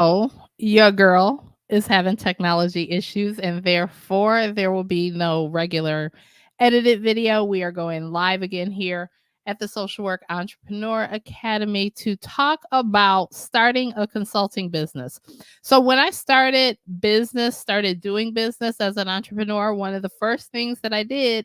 Your girl is having technology issues, and therefore there will be no regular edited video. We are going live again here at the Social Work Entrepreneur Academy to talk about starting a consulting business. So, when I started doing business as an entrepreneur, one of the first things that I did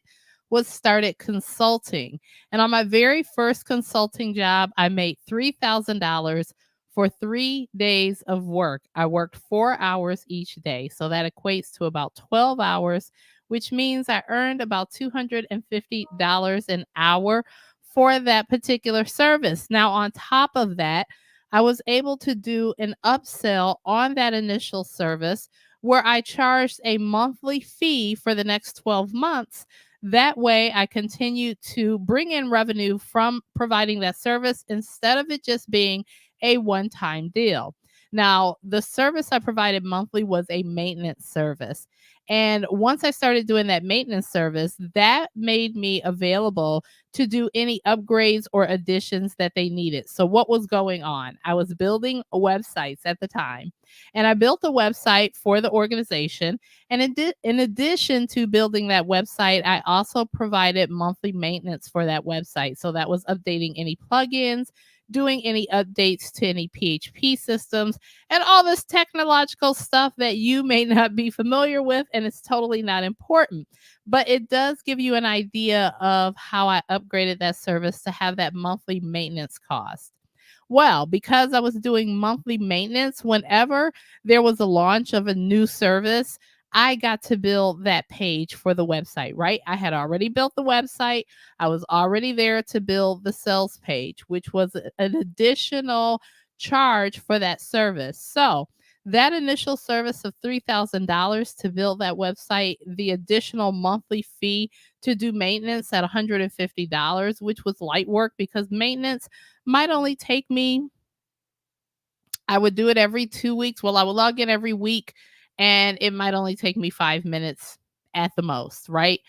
was started consulting. And on my very first consulting job, I made $3,000 for 3 days of work. I worked 4 hours each day. So that equates to about 12 hours, which means I earned about $250 an hour for that particular service. Now, on top of that, I was able to do an upsell on that initial service where I charged a monthly fee for the next 12 months. That way, I continued to bring in revenue from providing that service instead of it just being a one time deal. Now, the service I provided monthly was a maintenance service. And once I started doing that maintenance service, that made me available to do any upgrades or additions that they needed. So, what was going on? I was building websites at the time, and I built a website for the organization. And in addition to building that website, I also provided monthly maintenance for that website. So, that was updating any plugins, doing any updates to any PHP systems, and all this technological stuff that you may not be familiar with, and it's totally not important. But it does give you an idea of how I upgraded that service to have that monthly maintenance cost. Well, because I was doing monthly maintenance, whenever there was a launch of a new service, I got to build that page for the website, right? I had already built the website. I was already there to build the sales page, which was an additional charge for that service. So, that initial service of $3,000 to build that website, the additional monthly fee to do maintenance at $150, which was light work because maintenance might only take me, I would do it every 2 weeks. Well, I would log in every week and it might only take me 5 minutes at the most, right?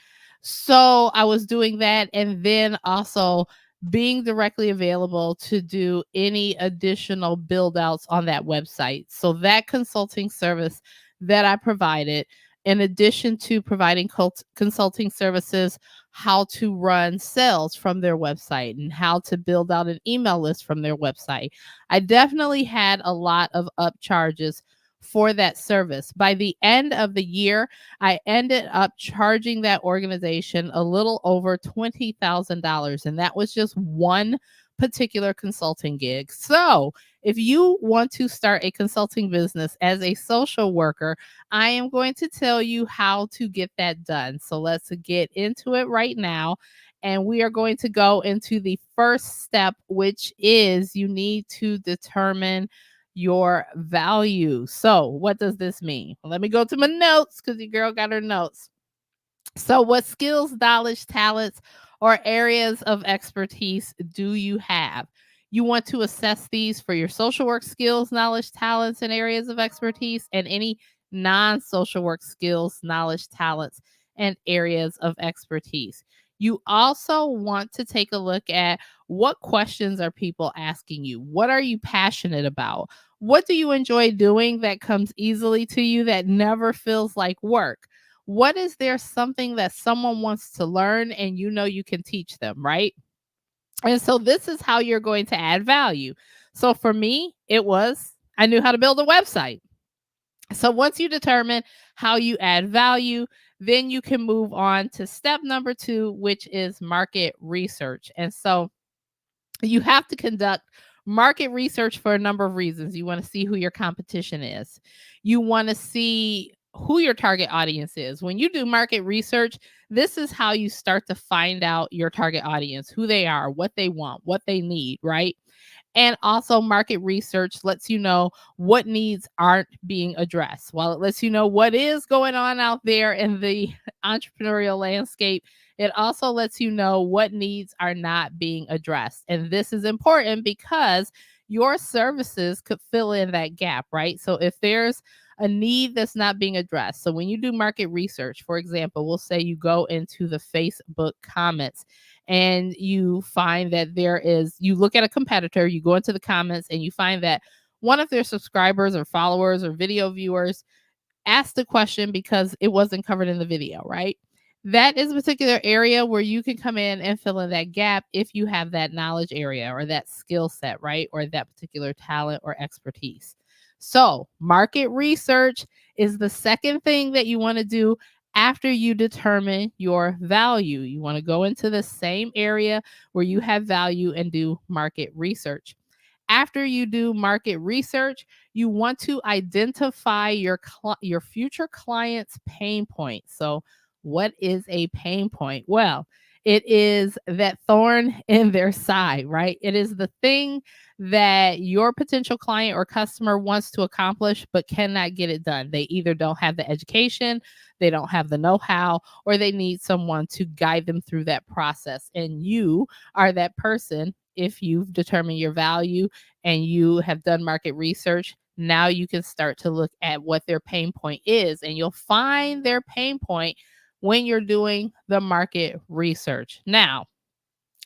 So I was doing that and then also being directly available to do any additional build outs on that website. So that consulting service that I provided, in addition to providing consulting services, how to run sales from their website and how to build out an email list from their website, I definitely had a lot of upcharges for that service. By the end of the year, I ended up charging that organization a little over $20,000. And that was just one particular consulting gig. So, if you want to start a consulting business as a social worker, I am going to tell you how to get that done. So, let's get into it right now. And we are going to go into the first step, which is you need to determine your value. So, what does this mean? Let me go to my notes because your girl got her notes. So, what skills, knowledge, talents, or areas of expertise do you have? You want to assess these for your social work skills, knowledge, talents, and areas of expertise, and any non social work skills, knowledge, talents, and areas of expertise. You also want to take a look at what questions are people asking you? What are you passionate about? What do you enjoy doing that comes easily to you that never feels like work? What is there something that someone wants to learn and you know you can teach them, right? And so this is how you're going to add value. So for me, it was I knew how to build a website. So once you determine how you add value, then you can move on to step number 2, which is market research. And so you have to conduct market research for a number of reasons. You want to see who your competition is. You want to see who your target audience is. When you do market research, this is how you start to find out your target audience, who they are, what they want, what they need, right? And also, market research lets you know what needs aren't being addressed. While it lets you know what is going on out there in the entrepreneurial landscape, it also lets you know what needs are not being addressed. And this is important because your services could fill in that gap, right? So if there's a need that's not being addressed. So when you do market research, for example, we'll say you go into the Facebook comments and you find that you look at a competitor, you go into the comments and you find that one of their subscribers or followers or video viewers asked the question because it wasn't covered in the video, right? That is a particular area where you can come in and fill in that gap if you have that knowledge area or that skill set, right? Or that particular talent or expertise. So, market research is the second thing that you want to do after you determine your value. You want to go into the same area where you have value and do market research. After you do market research, you want to identify your future client's pain point. So, what is a pain point? Well, it is that thorn in their side, right? It is the thing that your potential client or customer wants to accomplish but cannot get it done. They either don't have the education, they don't have the know-how, or they need someone to guide them through that process. And you are that person if you've determined your value and you have done market research. Now you can start to look at what their pain point is, and you'll find their pain point when you're doing the market research. Now,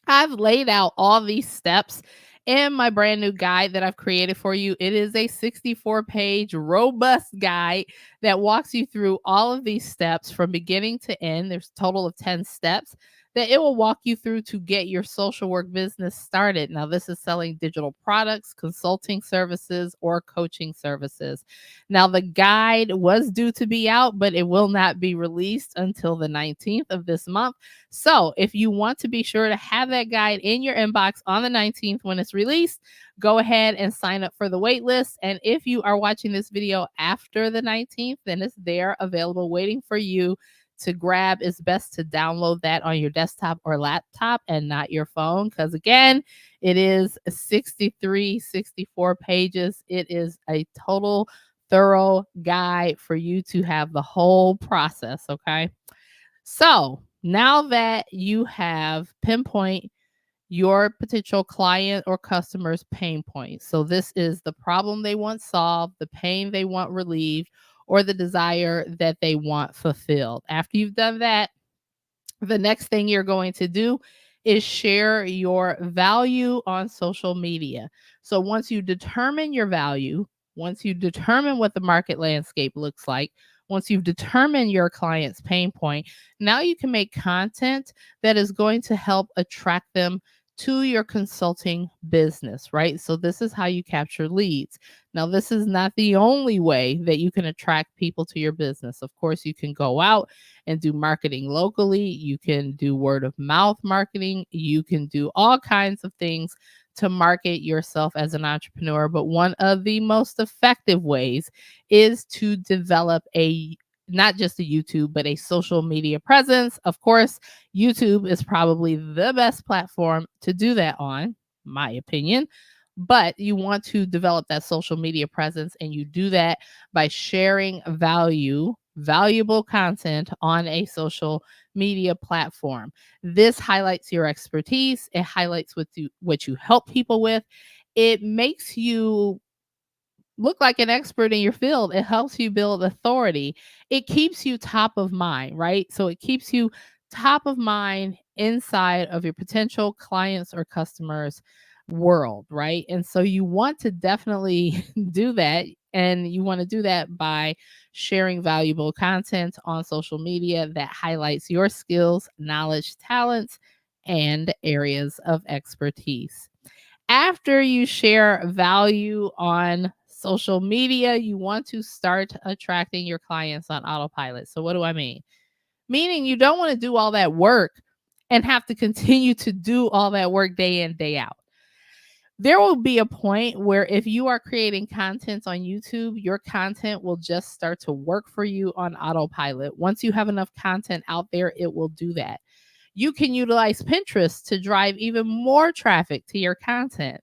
I've laid out all these steps in my brand new guide that I've created for you. It is a 64-page robust guide that walks you through all of these steps from beginning to end. There's a total of 10 steps that it will walk you through to get your social work business started. Now, this is selling digital products, consulting services, or coaching services. Now, the guide was due to be out, but it will not be released until the 19th of this month. So, if you want to be sure to have that guide in your inbox on the 19th when it's released, go ahead and sign up for the wait list. And if you are watching this video after the 19th, then it's there available waiting for you to grab. It's best to download that on your desktop or laptop and not your phone, because again, it is 64 pages. It is a total thorough guide for you to have the whole process. Okay. So now that you have pinpoint your potential client or customer's pain point. So this is the problem they want solved, the pain they want relieved, or the desire that they want fulfilled. After you've done that, the next thing you're going to do is share your value on social media. So once you determine your value, once you determine what the market landscape looks like, once you've determined your client's pain point, now you can make content that is going to help attract them to your consulting business, right? So this is how you capture leads. Now, this is not the only way that you can attract people to your business. Of course, you can go out and do marketing locally. You can do word of mouth marketing. You can do all kinds of things to market yourself as an entrepreneur. But one of the most effective ways is to develop not just a YouTube, but a social media presence. Of course, YouTube is probably the best platform to do that on, my opinion. But you want to develop that social media presence, and you do that by sharing valuable content on a social media platform. This highlights your expertise. It highlights what you help people with. It makes you look like an expert in your field. It helps you build authority. It keeps you top of mind, right? So it keeps you top of mind inside of your potential clients or customers world, right? And so you want to definitely do that. And you want to do that by sharing valuable content on social media that highlights your skills, knowledge, talents, and areas of expertise. After you share value on social media, you want to start attracting your clients on autopilot. So, what do I mean? Meaning you don't want to do all that work and have to continue to do all that work day in, day out. There will be a point where if you are creating content on YouTube, your content will just start to work for you on autopilot. Once you have enough content out there, it will do that. You can utilize Pinterest to drive even more traffic to your content.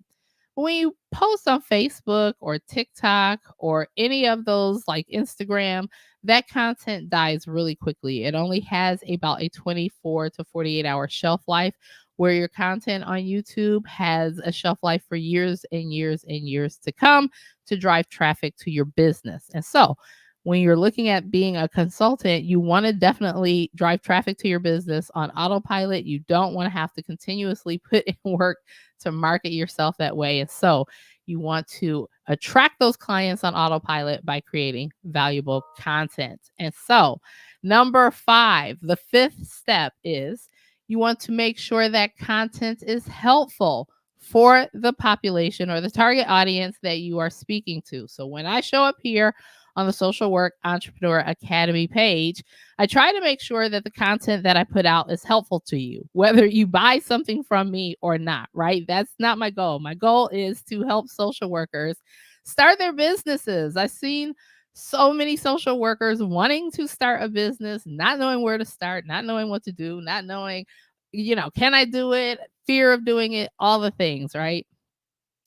When you post on Facebook or TikTok or any of those like Instagram, that content dies really quickly. It only has about a 24 to 48 hour shelf life, where your content on YouTube has a shelf life for years and years and years to come to drive traffic to your business. And so, when you're looking at being a consultant, you want to definitely drive traffic to your business on autopilot. You don't want to have to continuously put in work to market yourself that way. And so You want to attract those clients on autopilot by creating valuable content. And so, number 5, the 5th step is you want to make sure that content is helpful for the population or the target audience that you are speaking to. So when I show up here on the Social Work Entrepreneur Academy page, I try to make sure that the content that I put out is helpful to you, whether you buy something from me or not, right? That's not my goal. My goal is to help social workers start their businesses. I've seen so many social workers wanting to start a business, not knowing where to start, not knowing what to do, not knowing, can I do it? Fear of doing it, all the things, right?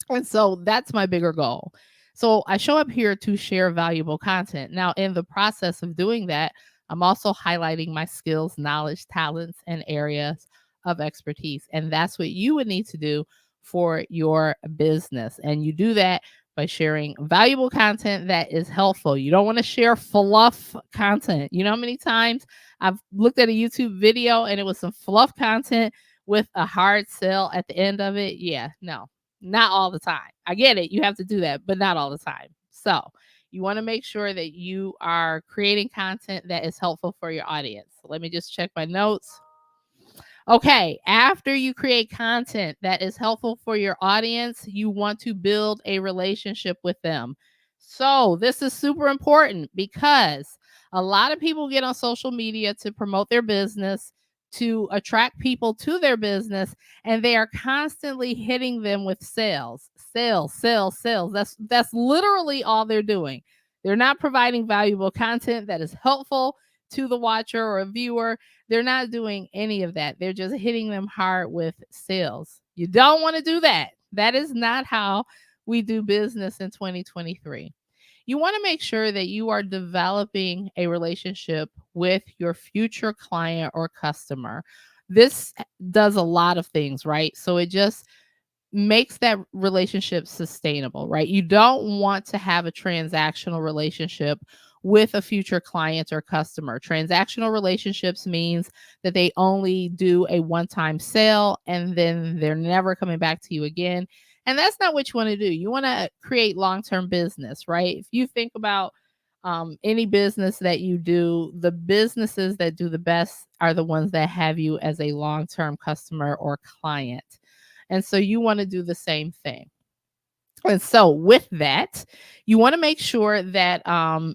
And so that's my bigger goal. So I show up here to share valuable content. Now, in the process of doing that, I'm also highlighting my skills, knowledge, talents, and areas of expertise. And that's what you would need to do for your business. And you do that by sharing valuable content that is helpful. You don't want to share fluff content. You know how many times I've looked at a YouTube video and it was some fluff content with a hard sell at the end of it? Yeah, no, not all the time. I get it. You have to do that, but not all the time. So you want to make sure that you are creating content that is helpful for your audience. Let me just check my notes. Okay, after you create content that is helpful for your audience, you want to build a relationship with them. So, this is super important because a lot of people get on social media to promote their business, to attract people to their business, and they are constantly hitting them with sales. Sales, sales, sales. That's literally all they're doing. They're not providing valuable content that is helpful to the watcher or a viewer. They're not doing any of that. They're just hitting them hard with sales. You don't want to do that. That is not how we do business in 2023. You want to make sure that you are developing a relationship with your future client or customer. This does a lot of things, right? So it just makes that relationship sustainable, right? You don't want to have a transactional relationship with a future client or customer. Transactional relationships means that they only do a one-time sale and then they're never coming back to you again. And that's not what you want to do. You want to create long-term business, right? If you think about any business that you do, the businesses that do the best are the ones that have you as a long-term customer or client. And so you want to do the same thing. And so with that, you want to make sure that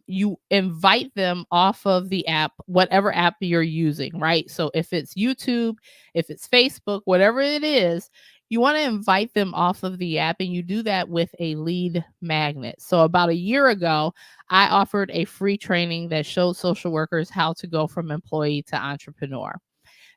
you invite them off of the app, whatever app you're using, right? So if it's YouTube, if it's Facebook, whatever it is, you want to invite them off of the app, and you do that with a lead magnet. So about a year ago, I offered a free training that showed social workers how to go from employee to entrepreneur.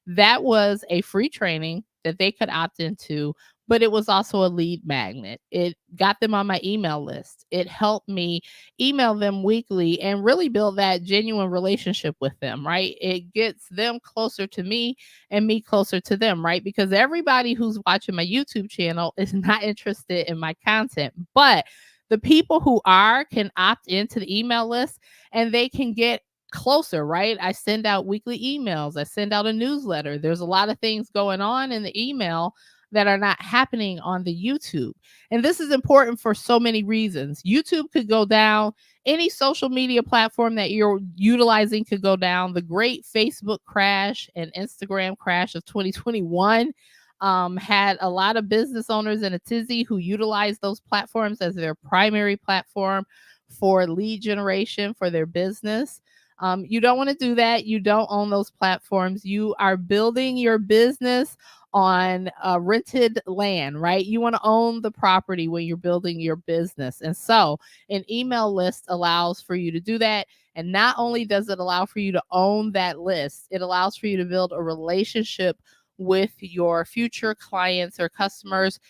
That was a free training that they could opt into, but it was also a lead magnet. It got them on my email list. It helped me email them weekly and really build that genuine relationship with them, right? It gets them closer to me and me closer to them, right? Because everybody who's watching my YouTube channel is not interested in my content, but the people who are can opt into the email list and they can get closer, right? I send out weekly emails. I send out a newsletter. There's a lot of things going on in the email that are not happening on the YouTube. And this is important for so many reasons. YouTube could go down. Any social media platform that you're utilizing could go down. The great Facebook crash and Instagram crash of 2021 had a lot of business owners in a tizzy who utilized those platforms as their primary platform for lead generation for their business. You don't want to do that. You don't own those platforms. You are building your business on rented land, right? You want to own the property when you're building your business. And so an email list allows for you to do that. And not only does it allow for you to own that list, it allows for you to build a relationship with your future clients or customers.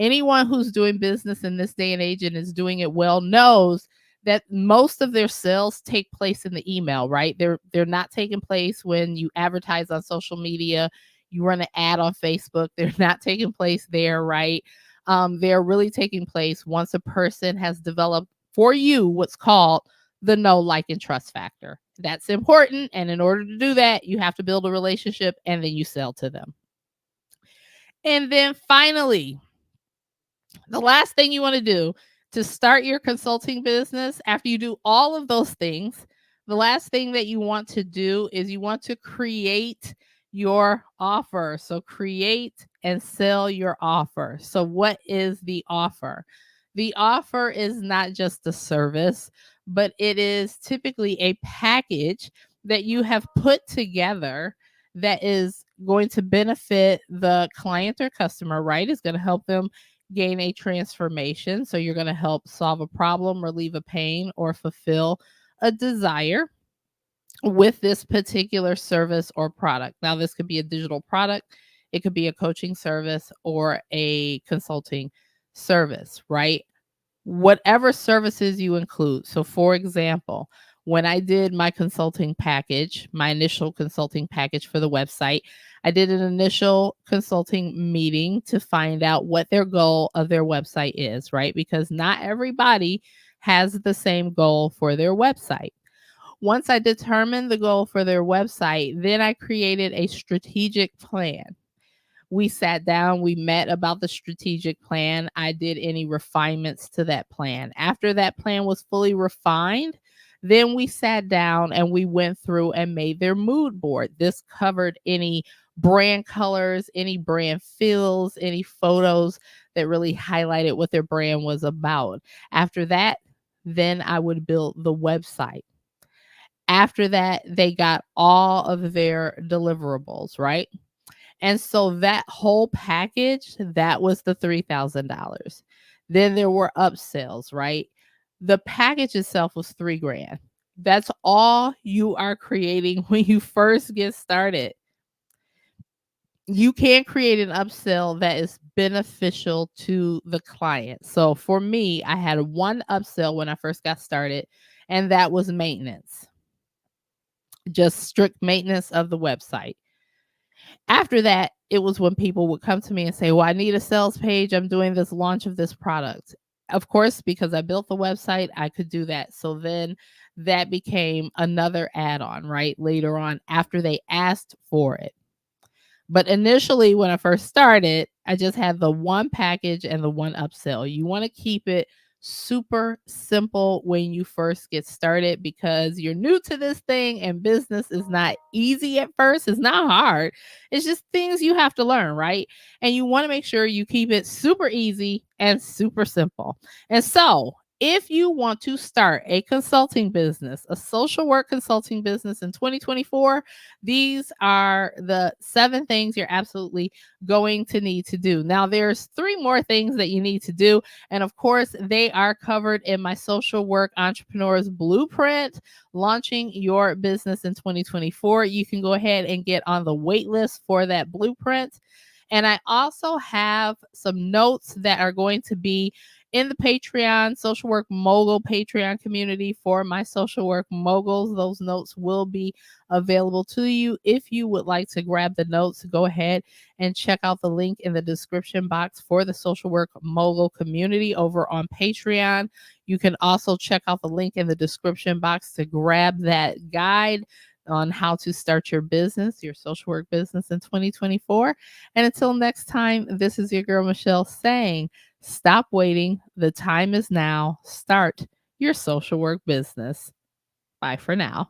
Anyone who's doing business in this day and age and is doing it well knows that most of their sales take place in the email, right? They're not taking place when you advertise on social media, you run an ad on Facebook. They're not taking place there, right? They're really taking place once a person has developed for you what's called the know, like, and trust factor. That's important. And in order to do that, you have to build a relationship and then you sell to them. And then finally, The last thing you want to do to start your consulting business, after you do all of those things, the last thing that you want to do is you want to create your offer. So create and sell your offer. So what is the offer? The offer is not just a service, but it is typically a package that you have put together that is going to benefit the client or customer, right? It's going to help them gain a transformation. So you're going to help solve a problem, relieve a pain, or fulfill a desire with this particular service or product. Now, this could be a digital product, it could be a coaching service, or a consulting service, right? Whatever services you include. So, for example, when I did my consulting package, my initial consulting package for the website, I did an initial consulting meeting to find out what their goal of their website is, right? Because not everybody has the same goal for their website. Once I determined the goal for their website, then I created a strategic plan. We sat down, we met about the strategic plan. I did any refinements to that plan. After that plan was fully refined, then we sat down and we went through and made their mood board. This covered any brand colors, any brand feels, any photos that really highlighted what their brand was about. After that, then I would build the website. After that, they got all of their deliverables, right? And so that whole package, that was the $3,000. Then there were upsells, right? The package itself was 3 grand. That's all you are creating when you first get started. You can create an upsell that is beneficial to the client. So for me, I had one upsell when I first got started, and that was maintenance, just strict maintenance of the website. After that, it was when people would come to me and say, well, I need a sales page. I'm doing this launch of this product. Of course, because I built the website, I could do that. So then that became another add on, right? Later on, after they asked for it. But initially, when I first started, I just had the one package and the one upsell. You want to keep it super simple when you first get started because you're new to this thing and business is not easy at first. It's not hard. It's just things you have to learn, right? And you want to make sure you keep it super easy and super simple. And so, if you want to start a consulting business, a social work consulting business in 2024, these are the 7 things you're absolutely going to need to do. Now, there's 3 more things that you need to do. And of course, they are covered in my social work entrepreneurs blueprint, launching your business in 2024. You can go ahead and get on the wait list for that blueprint. And I also have some notes that are going to be in the Patreon, Social Work Mogul Patreon community for my social work moguls. Those notes will be available to you. If you would like to grab the notes, go ahead and check out the link in the description box for the Social Work Mogul community over on Patreon. You can also check out the link in the description box to grab that guide on how to start your business, your social work business in 2024. And until next time, this is your girl Michelle saying, stop waiting. The time is now. Start your social work business. Bye for now.